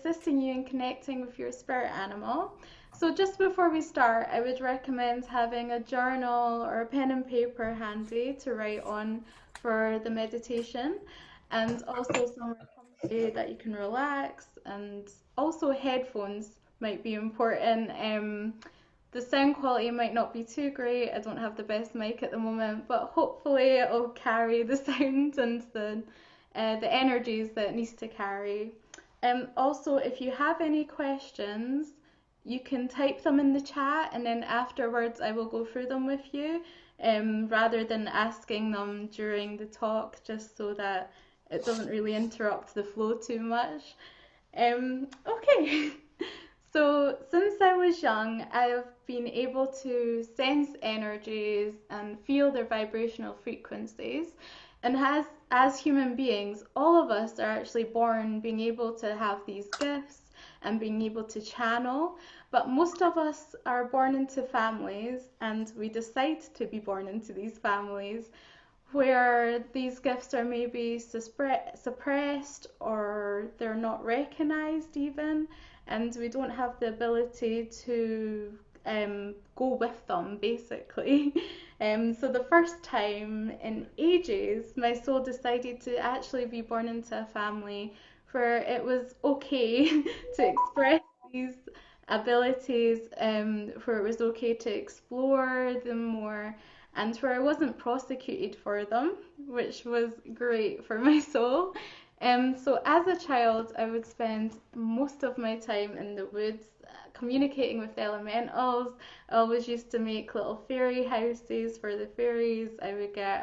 assisting you in connecting with your spirit animal. So just before we start, I would recommend having a journal or a pen and paper handy to write on for the meditation, and also somewhere comfy that you can relax, and also headphones might be important. The sound quality might not be too great. I don't have the best mic at the moment, but hopefully it'll carry the sound and the energies that it needs to carry. Also, if you have any questions, you can type them in the chat, and then afterwards I will go through them with you, rather than asking them during the talk, just so that it doesn't really interrupt the flow too much. Okay. So, since I was young, I have been able to sense energies and feel their vibrational frequencies. And as human beings, all of us are actually born being able to have these gifts and being able to channel. But most of us are born into families, and we decide to be born into these families where these gifts are maybe suppressed or they're not recognized even, and we don't have the ability to go with them basically. So the first time in ages, my soul decided to actually be born into a family where it was okay to express these abilities, where it was okay to explore them more, and where I wasn't prosecuted for them, which was great for my soul. So as a child, I would spend most of my time in the woods, communicating with the elementals. I always used to make little fairy houses for the fairies. I would get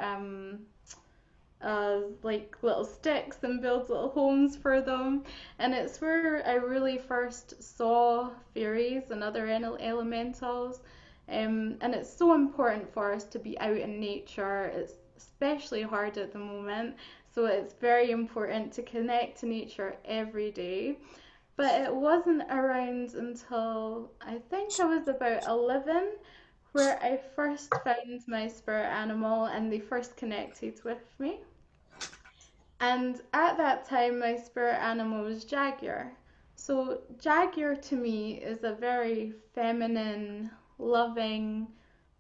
like little sticks and build little homes for them. And it's where I really first saw fairies and other elementals. And it's so important for us to be out in nature. It's especially hard at the moment. So it's very important to connect to nature every day. But it wasn't around until I think I was about 11 where I first found my spirit animal and they first connected with me. And at that time, my spirit animal was Jaguar. So, Jaguar to me is a very feminine, loving,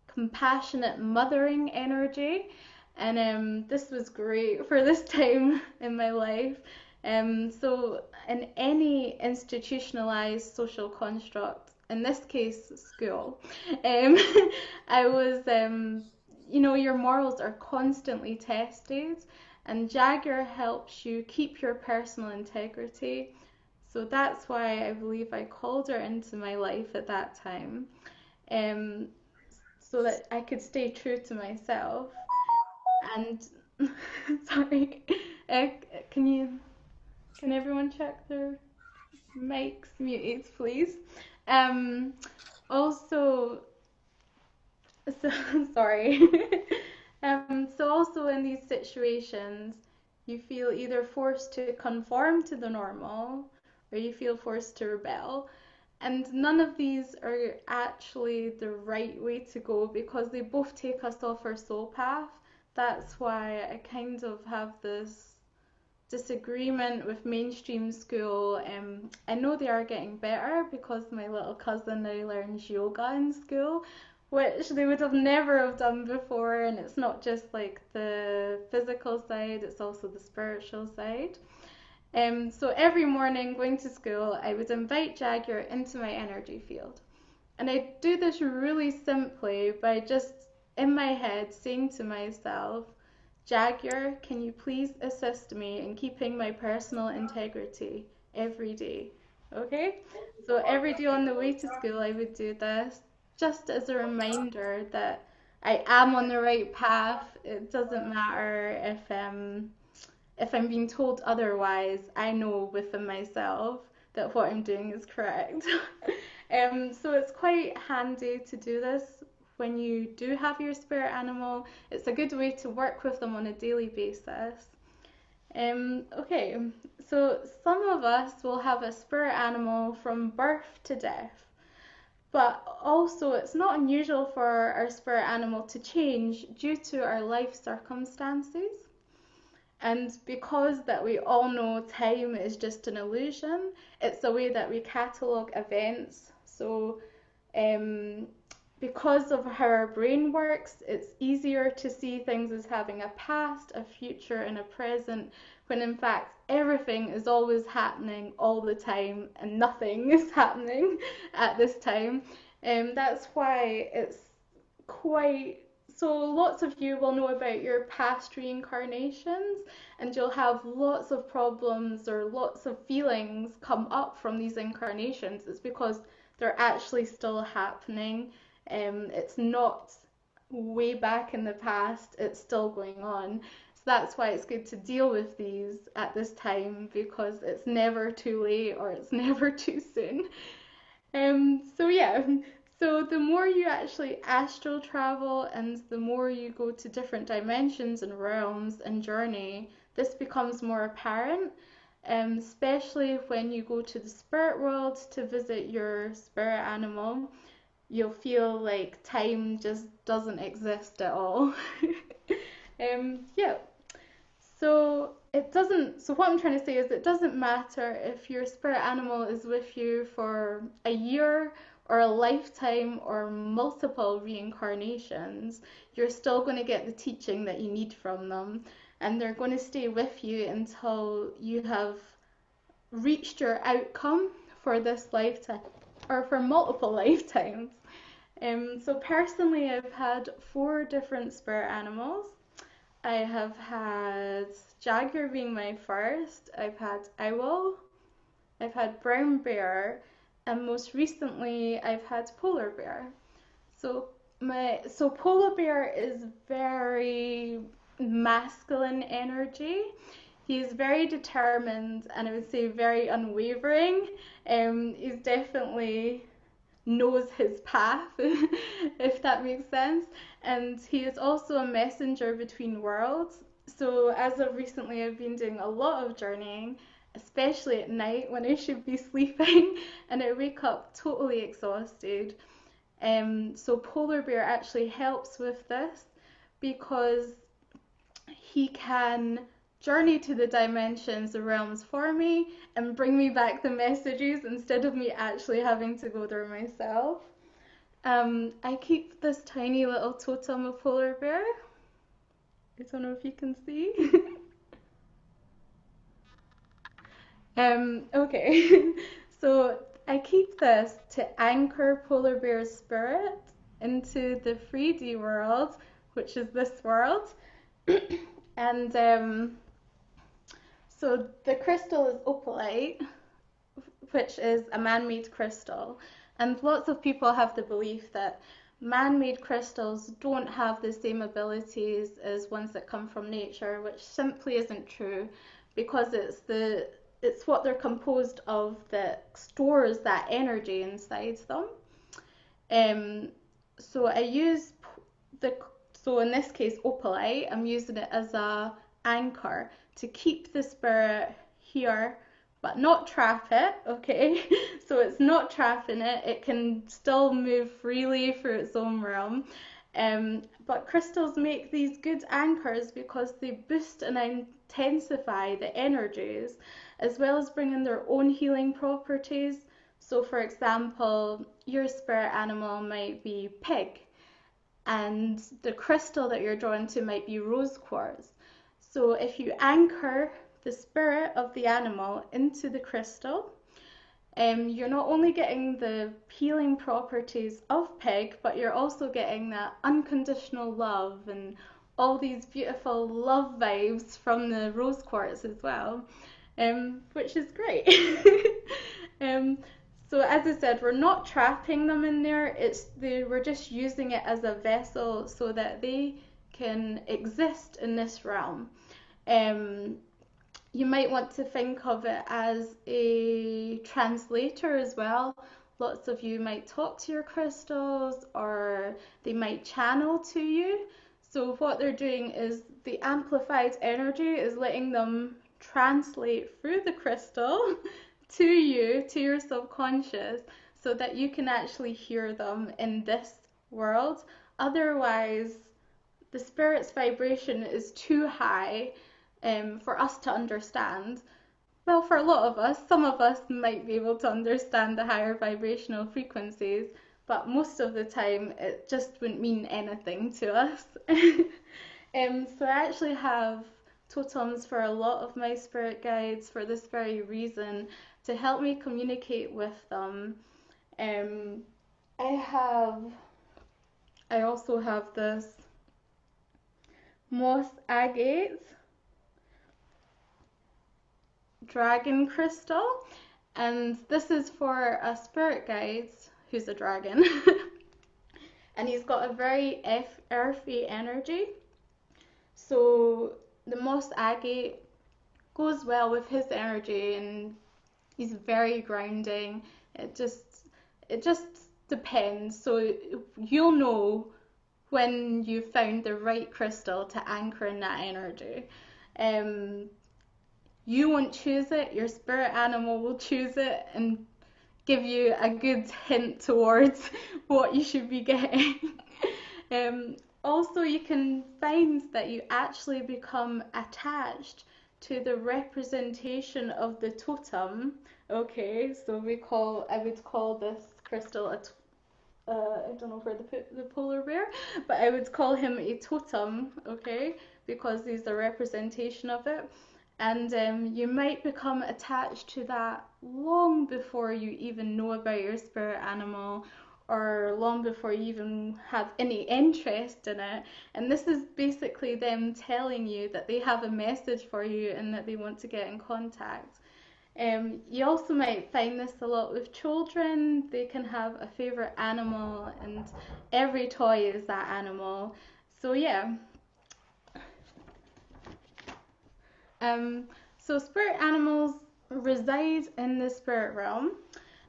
compassionate, mothering energy. And this was great for this time in my life. So, in any institutionalized social construct, in this case, school, um, I was, your morals are constantly tested, and Jagger helps you keep your personal integrity. So that's why I believe I called her into my life at that time, um, so that I could stay true to myself. And sorry, uh, can you can everyone check their mics muted, please? Um, Also, so sorry. So also in these situations, you feel either forced to conform to the normal or you feel forced to rebel. And none of these are actually the right way to go because they both take us off our soul path. That's why I kind of have this disagreement with mainstream school. I know they are getting better because my little cousin now learns yoga in school, which they would have never have done before. And it's not just like the physical side; it's also the spiritual side. So every morning going to school, I would invite Jaguar into my energy field. And I do this really simply by just in my head saying to myself, Jaguar, can you please assist me in keeping my personal integrity every day? Okay? So every day on the way to school, I would do this just as a reminder that I am on the right path. It doesn't matter if I'm being told otherwise. I know within myself that what I'm doing is correct. So it's quite handy to do this when you do have your spirit animal. It's a good way to work with them on a daily basis. Okay, so some of us will have a spirit animal from birth to death, but also it's not unusual for our spirit animal to change due to our life circumstances. And because that we all know time is just an illusion, it's the way that we catalogue events. So um, because of how our brain works, it's easier to see things as having a past, a future, and a present, when in fact everything is always happening all the time and nothing is happening at this time. That's why it's quite so lots of you will know about your past reincarnations, and you'll have lots of problems or lots of feelings come up from these incarnations. It's because they're actually still happening. It's not way back in the past, it's still going on. So that's why it's good to deal with these at this time, because it's never too late or it's never too soon. So yeah, so the more you actually astral travel and the more you go to different dimensions and realms and journey, this becomes more apparent. Especially when you go to the spirit world to visit your spirit animal, you'll feel like time just doesn't exist at all. Yeah. So it doesn't. So what I'm trying to say is, it doesn't matter if your spirit animal is with you for a year or a lifetime or multiple reincarnations. You're still going to get the teaching that you need from them, and they're going to stay with you until you have reached your outcome for this lifetime or for multiple lifetimes. So personally, I've had 4 different spirit animals. I have had jaguar being my first. I've had owl. I've had brown bear, and most recently I've had polar bear. So polar bear is very masculine energy. He's very determined and I would say very unwavering. He's definitely knows his path, if that makes sense. And he is also a messenger between worlds. So as of recently, I've been doing a lot of journeying, especially at night when I should be sleeping, and I wake up totally exhausted. So polar bear actually helps with this because he can journey to the dimensions, the realms for me, and bring me back the messages instead of me actually having to go there myself. I keep this tiny little totem of polar bear. I don't know if you can see. Okay. So I keep this to anchor polar bear's spirit into the 3D world, which is this world. And so the crystal is opalite, which is a man-made crystal. And lots of people have the belief that man-made crystals don't have the same abilities as ones that come from nature, which simply isn't true, because it's what they're composed of that stores that energy inside them. Um, so I use the so in this case opalite. I'm using it as a anchor to keep the spirit here, but not trap it. Okay, so it's not trapping it. It can still move freely through its own realm. But crystals make these good anchors because they boost and intensify the energies, as well as bringing their own healing properties. So, for example, your spirit animal might be pig, and the crystal that you're drawn to might be rose quartz. So, if you anchor the spirit of the animal into the crystal, you're not only getting the healing properties of pig, but you're also getting that unconditional love and all these beautiful love vibes from the rose quartz as well, which is great. um, so as I said, we're not trapping them in there. We're just using it as a vessel so that they can exist in this realm. Um, you might want to think of it as a translator as well. Lots of you might talk to your crystals or they might channel to you. So what they're doing is the amplified energy is letting them translate through the crystal to you, to your subconscious, so that you can actually hear them in this world. Otherwise, the spirit's vibration is too high, for us to understand. Well, for a lot of us, some of us might be able to understand the higher vibrational frequencies, but most of the time it just wouldn't mean anything to us. So I actually have totems for a lot of my spirit guides for this very reason, to help me communicate with them. Um, I have, I also have this moss agate dragon crystal, and this is for a spirit guide who's a dragon. And he's got a very earthy energy. So the moss agate goes well with his energy, and he's very grounding. It just depends. So you'll know when you've found the right crystal to anchor in that energy. Um, you won't choose it, your spirit animal will choose it and give you a good hint towards what you should be getting. um, Also, you can find that you actually become attached to the representation of the totem. Okay, so I would call this crystal I don't know where to put the polar bear, but I would call him a totem, okay, because he's the representation of it. And you might become attached to that long before you even know about your spirit animal, or long before you even have any interest in it. And this is basically them telling you that they have a message for you and that they want to get in contact. You also might find this a lot with children. They can have a favorite animal, and every toy is that animal. So yeah. Um, so spirit animals reside in the spirit realm,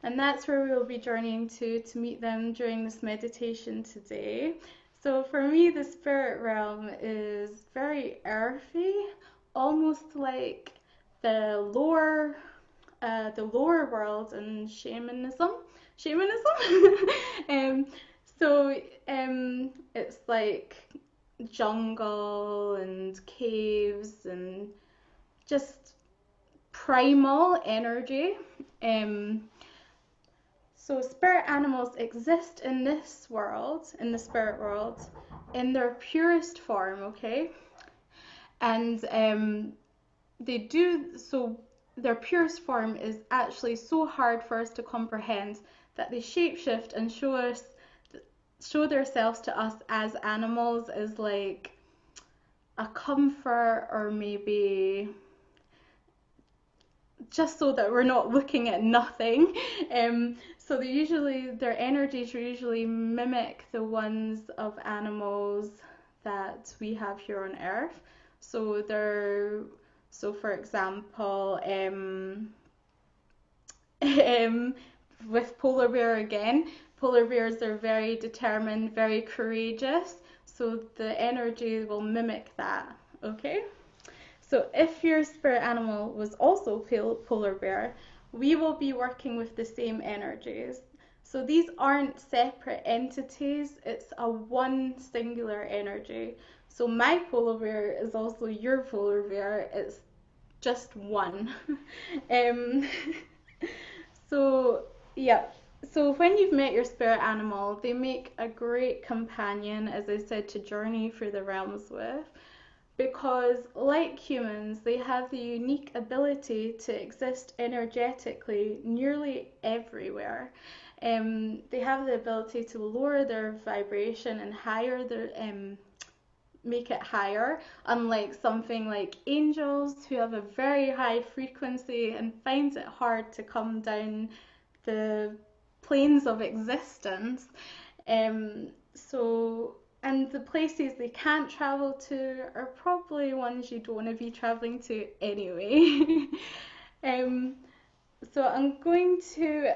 and that's where we will be journeying to meet them during this meditation today. So for me, the spirit realm is very earthy, almost like the lower the lower world in shamanism. um, it's like jungle and caves and just primal energy. Um, so spirit animals exist in this world, in the spirit world, in their purest form, okay? And they do so. Their purest form is actually so hard for us to comprehend that they shapeshift and show themselves to us as animals, as like a comfort, or maybe just so that we're not looking at nothing. So their energies usually mimic the ones of animals that we have here on Earth. So for example, with polar bear again, polar bears are very determined, very courageous. So the energy will mimic that. Okay. So if your spirit animal was also polar bear, we will be working with the same energies. So these aren't separate entities, it's a one singular energy. So my polar bear is also your polar bear, it's just one. um, so, yeah. So when you've met your spirit animal, they make a great companion, as I said, to journey through the realms with, because, like humans, they have the unique ability to exist energetically nearly everywhere. They have the ability to lower their vibration and make it higher, unlike something like angels who have a very high frequency and finds it hard to come down the planes of existence. And the places they can't travel to are probably ones you don't want to be traveling to anyway. um, so I'm going to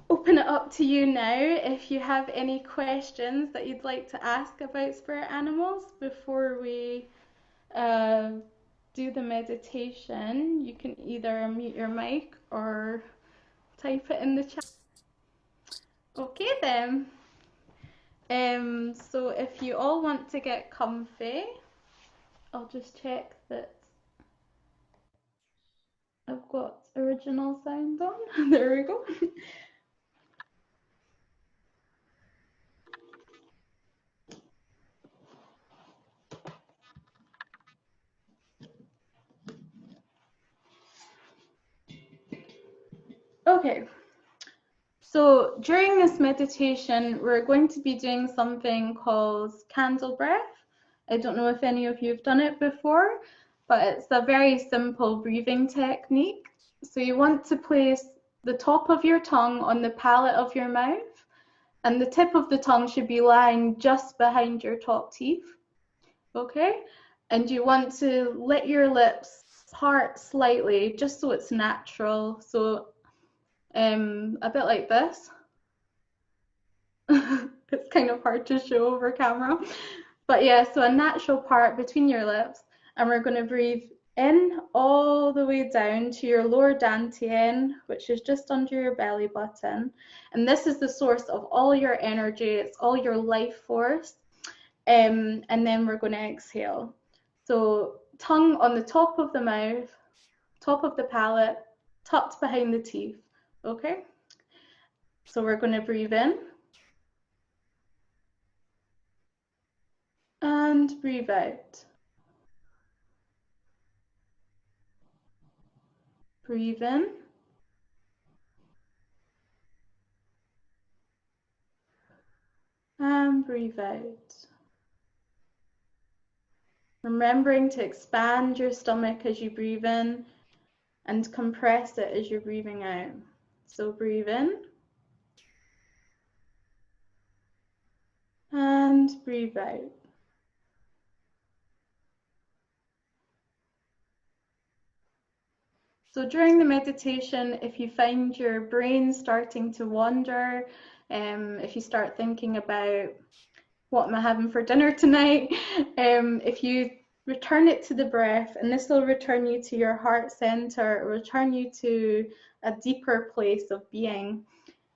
open it up to you now if you have any questions that you'd like to ask about spirit animals before we uh, do the meditation. You can either mute your mic or type it in the chat. Okay then. So if you all want to get comfy, I'll just check that I've got original sound on. There we go. Okay, so during this meditation, we're going to be doing something called candle breath. I don't know if any of you have done it before, but it's a very simple breathing technique. So you want to place the top of your tongue on the palate of your mouth, and the tip of the tongue should be lying just behind your top teeth. Okay? And you want to let your lips part slightly, just so it's natural. So a bit like this. It's kind of hard to show over camera. But yeah, so a natural part between your lips. And we're going to breathe in all the way down to your lower dantian, which is just under your belly button. And this is the source of all your energy, it's all your life force. And then we're going to exhale. So tongue on the top of the mouth, top of the palate, tucked behind the teeth. Okay? So we're going to breathe in and breathe out. Breathe in and breathe out. Remembering to expand your stomach as you breathe in and compress it as you're breathing out. So breathe in and breathe out. So during the meditation, if you find your brain starting to wander, if you start thinking about what am I having for dinner tonight, if you return it to the breath, and this will return you to your heart center, return you to a deeper place of being.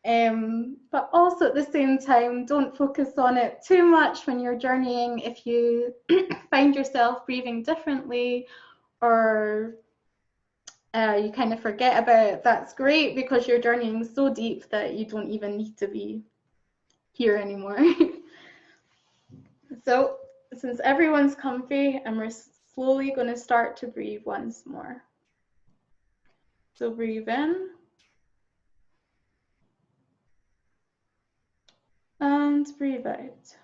But also at the same time, don't focus on it too much when you're journeying. If you find yourself breathing differently, or you kind of forget about it, that's great, because you're journeying so deep that you don't even need to be here anymore. So since everyone's comfy, and we're slowly going to start to breathe once more. So breathe in and breathe out.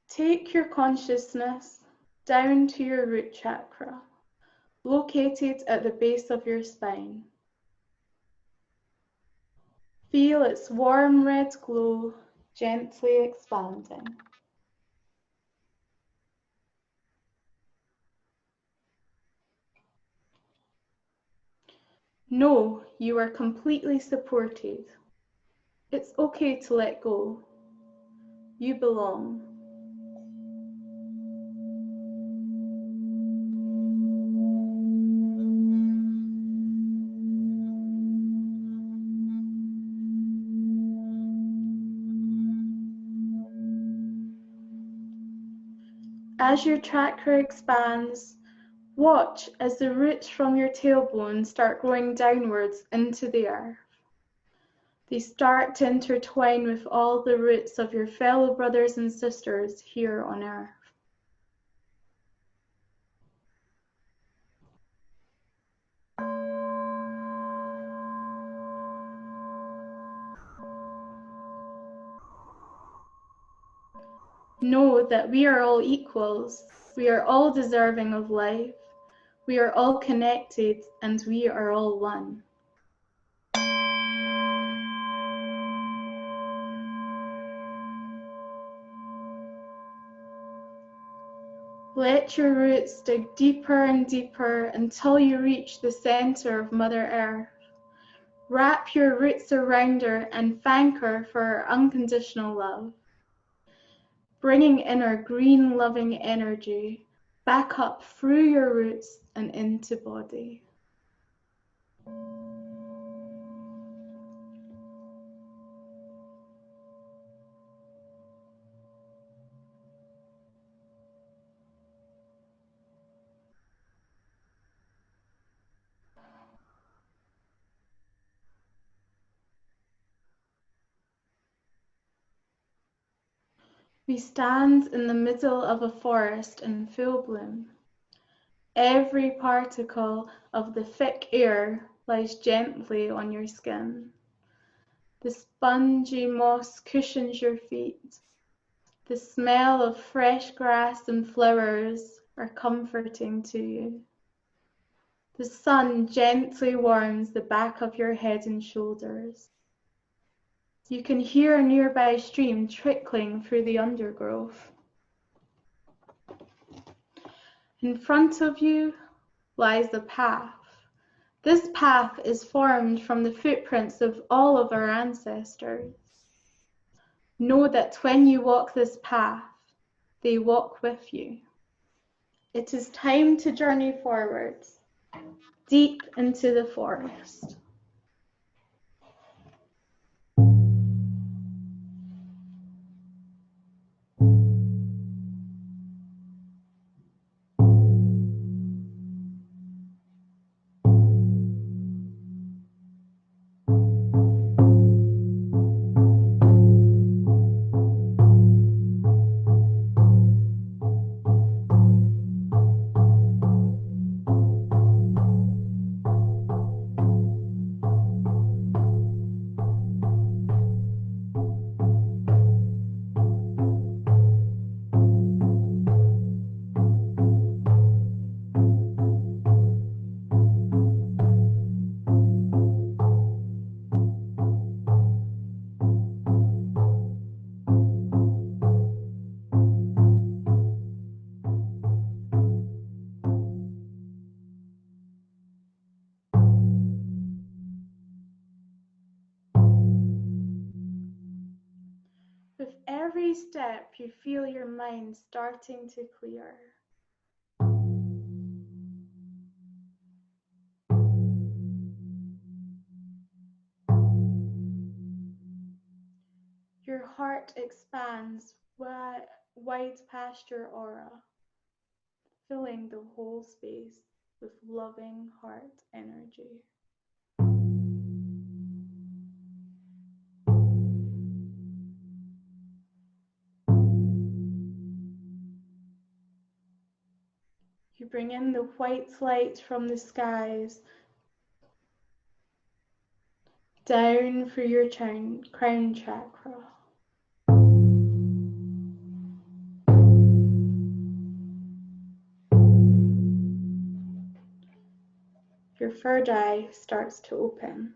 Take your consciousness down to your root chakra, located at the base of your spine. Feel its warm red glow gently expanding. Know you are completely supported. It's okay to let go. You belong. As your chakra expands, watch as the roots from your tailbone start growing downwards into the earth. They start to intertwine with all the roots of your fellow brothers and sisters here on earth. Know that we are all equals. We are all deserving of life. We are all connected, and we are all one. Let your roots dig deeper and deeper until you reach the center of Mother Earth. Wrap your roots around her and thank her for her unconditional love. Bringing in our green loving energy back up through your roots and into body. We stand in the middle of a forest in full bloom. Every particle of the thick air lies gently on your skin. The spongy moss cushions your feet. The smell of fresh grass and flowers are comforting to you. The sun gently warms the back of your head and shoulders. You can hear a nearby stream trickling through the undergrowth. In front of you lies a path. This path is formed from the footprints of all of our ancestors. Know that when you walk this path, they walk with you. It is time to journey forward, deep into the forest. With every step, you feel your mind starting to clear. Your heart expands wide past your aura, filling the whole space with loving heart energy. You bring in the white light from the skies down through your crown chakra. Your third eye starts to open.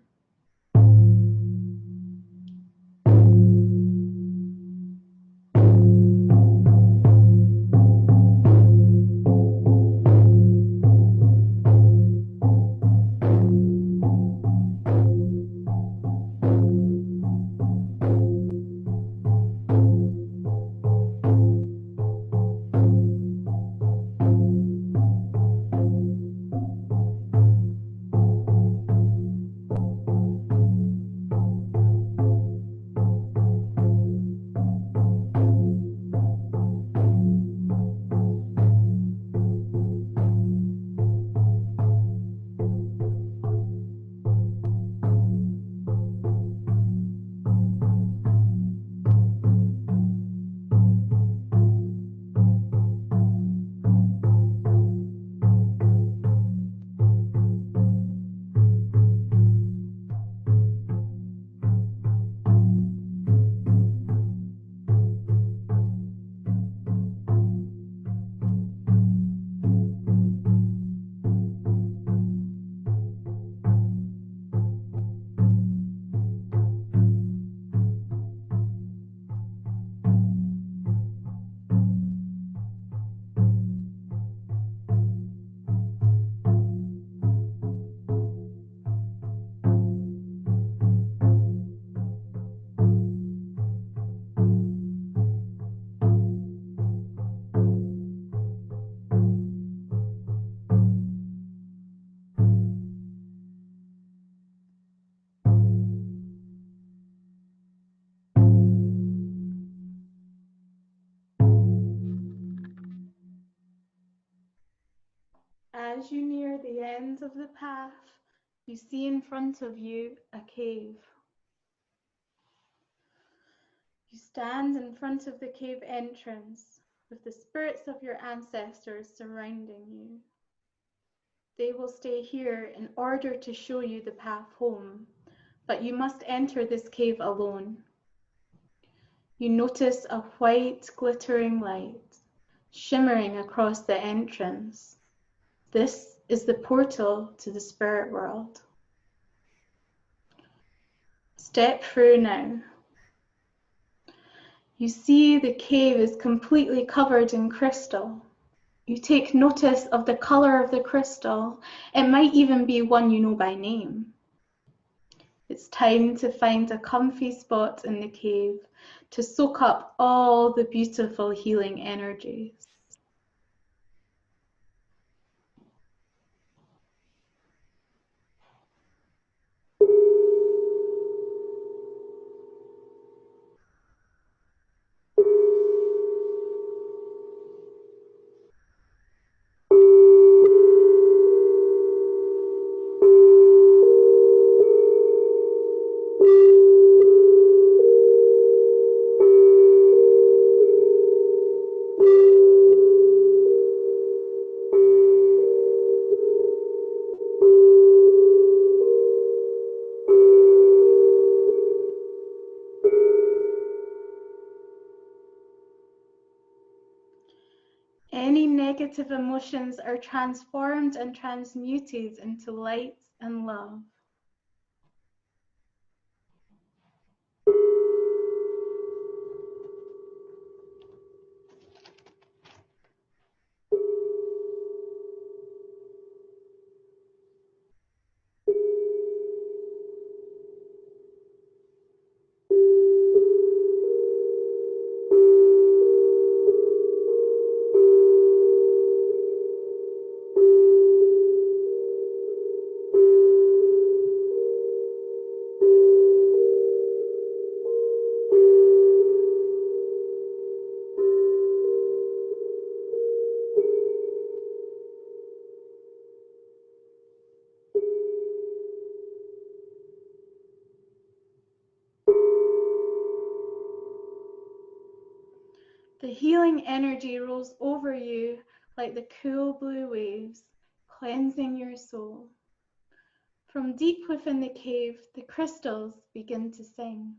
As you near the end of the path, you see in front of you a cave. You stand in front of the cave entrance with the spirits of your ancestors surrounding you. They will stay here in order to show you the path home, but you must enter this cave alone. You notice a white, glittering light shimmering across the entrance. This is the portal to the spirit world. Step through now. You see the cave is completely covered in crystal. You take notice of the color of the crystal. It might even be one you know by name. It's time to find a comfy spot in the cave to soak up all the beautiful healing energies. Any negative emotions are transformed and transmuted into light and love. The healing energy rolls over you like the cool blue waves, cleansing your soul. From deep within the cave, the crystals begin to sing.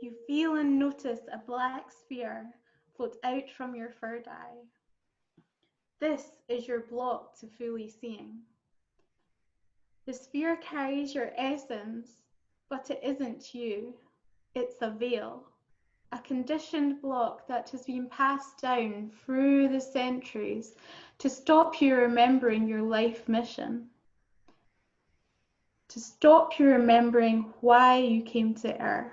You feel and notice a black sphere float out from your third eye. This is your block to fully seeing. The sphere carries your essence, but it isn't you. It's a veil, a conditioned block that has been passed down through the centuries to stop you remembering your life mission, to stop you remembering why you came to Earth.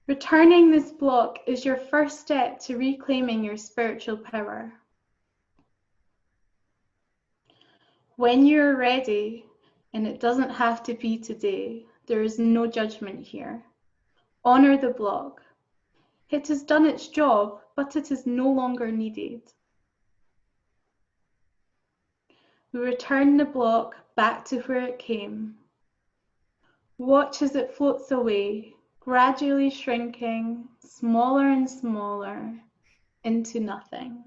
Returning this block is your first step to reclaiming your spiritual power. When you're ready, and it doesn't have to be today, there is no judgment here. Honor the block. It has done its job, but it is no longer needed. We return the block back to where it came. Watch as it floats away, gradually shrinking, smaller and smaller, into nothing.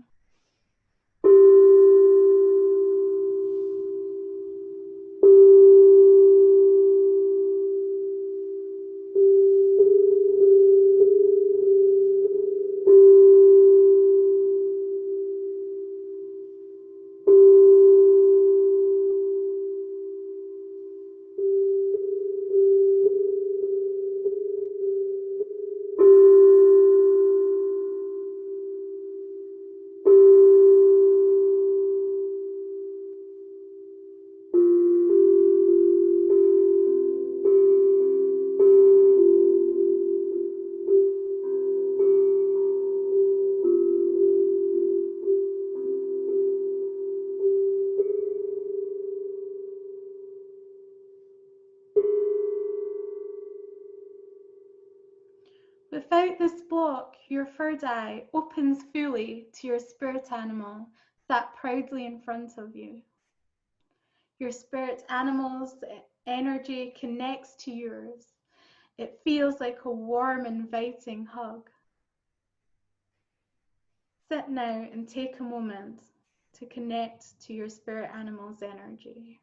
unlock, your third eye opens fully to your spirit animal sat proudly in front of you. Your spirit animal's energy connects to yours. It feels like a warm, inviting hug. Sit now and take a moment to connect to your spirit animal's energy.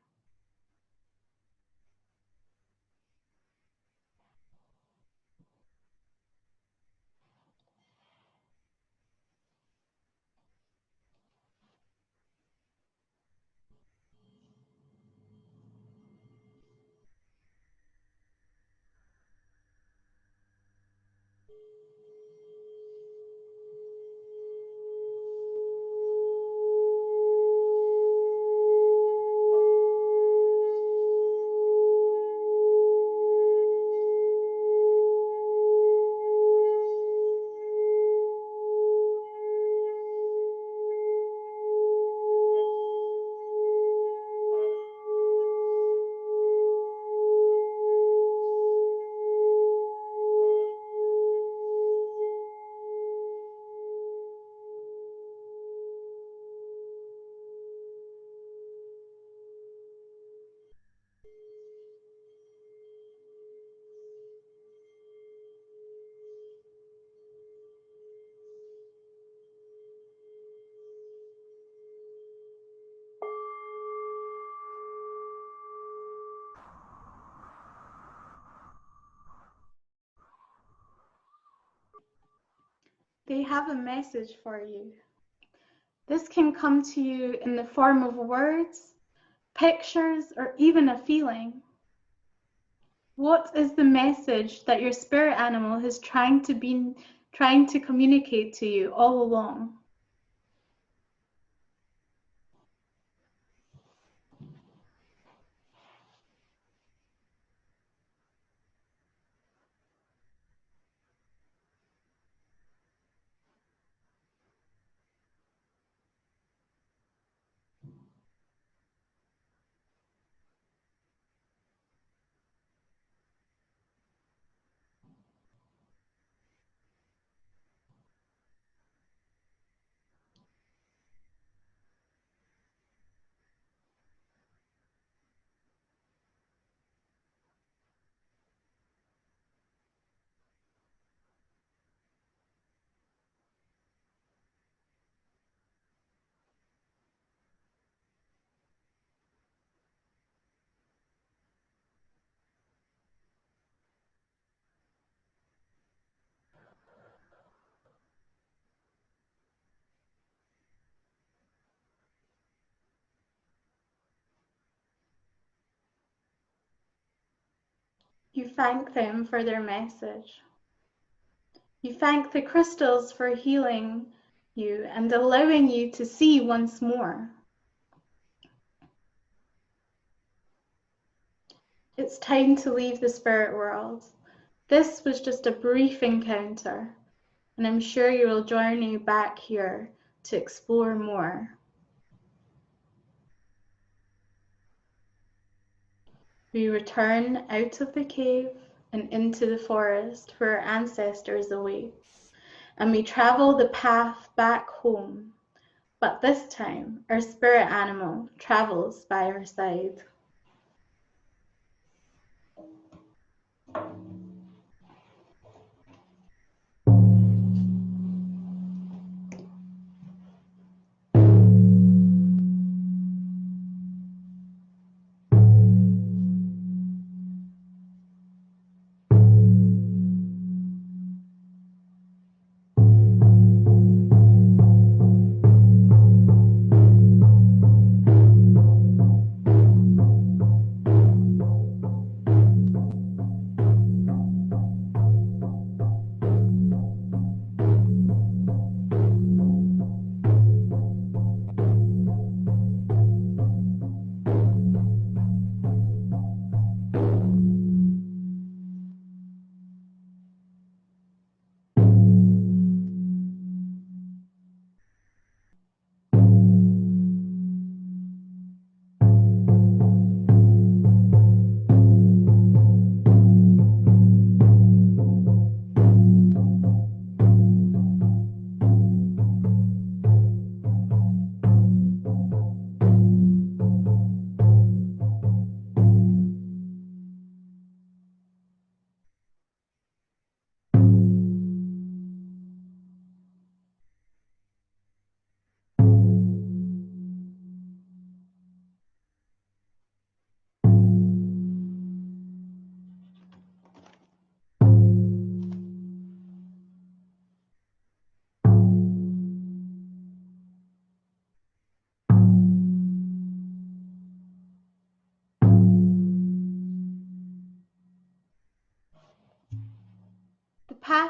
They have a message for you. This can come to you in the form of words, pictures, or even a feeling. What is the message that your spirit animal is trying to communicate to you all along? You thank them for their message. You thank the crystals for healing you and allowing you to see once more. It's time to leave the spirit world. This was just a brief encounter, and I'm sure you will journey back here to explore more. We return out of the cave and into the forest where our ancestors await, and we travel the path back home. But this time, our spirit animal travels by our side.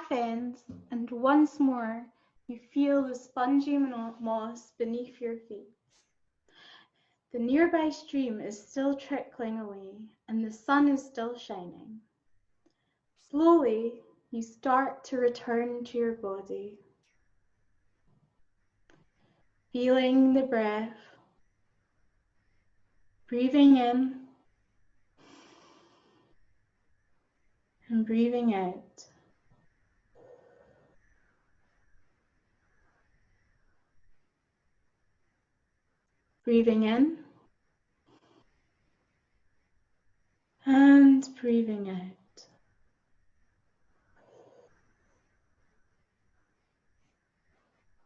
half ends, and once more you feel the spongy moss beneath your feet. The nearby stream is still trickling away, and the sun is still shining. Slowly, you start to return to your body, feeling the breath, breathing in and breathing out. Breathing in and breathing out.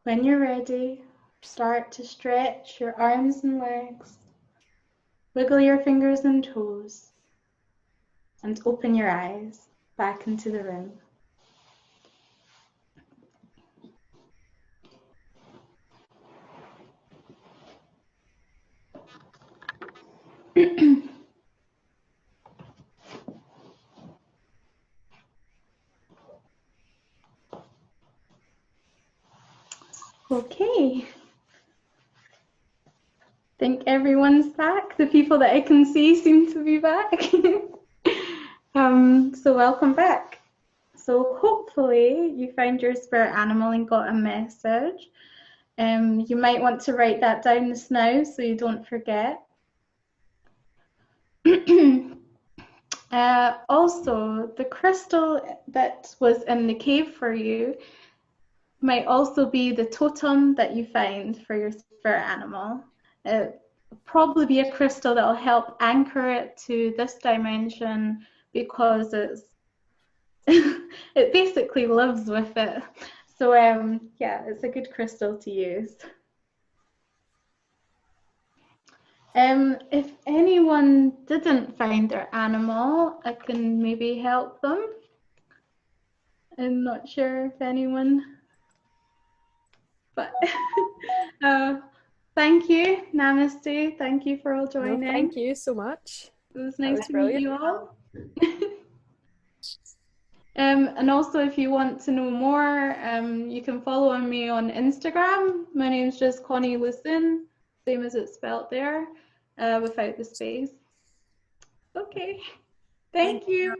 When you're ready, start to stretch your arms and legs, wiggle your fingers and toes, and open your eyes back into the room. Okay. I think everyone's back. The people that I can see seem to be back. So welcome back. So hopefully you found your spirit animal and got a message. You might want to write that down just now so you don't forget. Also, the crystal that was in the cave for you might also be the totem that you find for your spirit animal. Probably be a crystal that will help anchor it to this dimension because it basically lives with it. So yeah, it's a good crystal to use. If anyone didn't find their animal, I can maybe help them. I'm not sure if anyone, but thank you, Namaste. Thank you for all joining. No, thank you so much. It was nice to meet you all. And also, if you want to know more, you can follow me on Instagram. My name's just Connie Lucin, same as it's spelled there, without the space. Okay, thank you.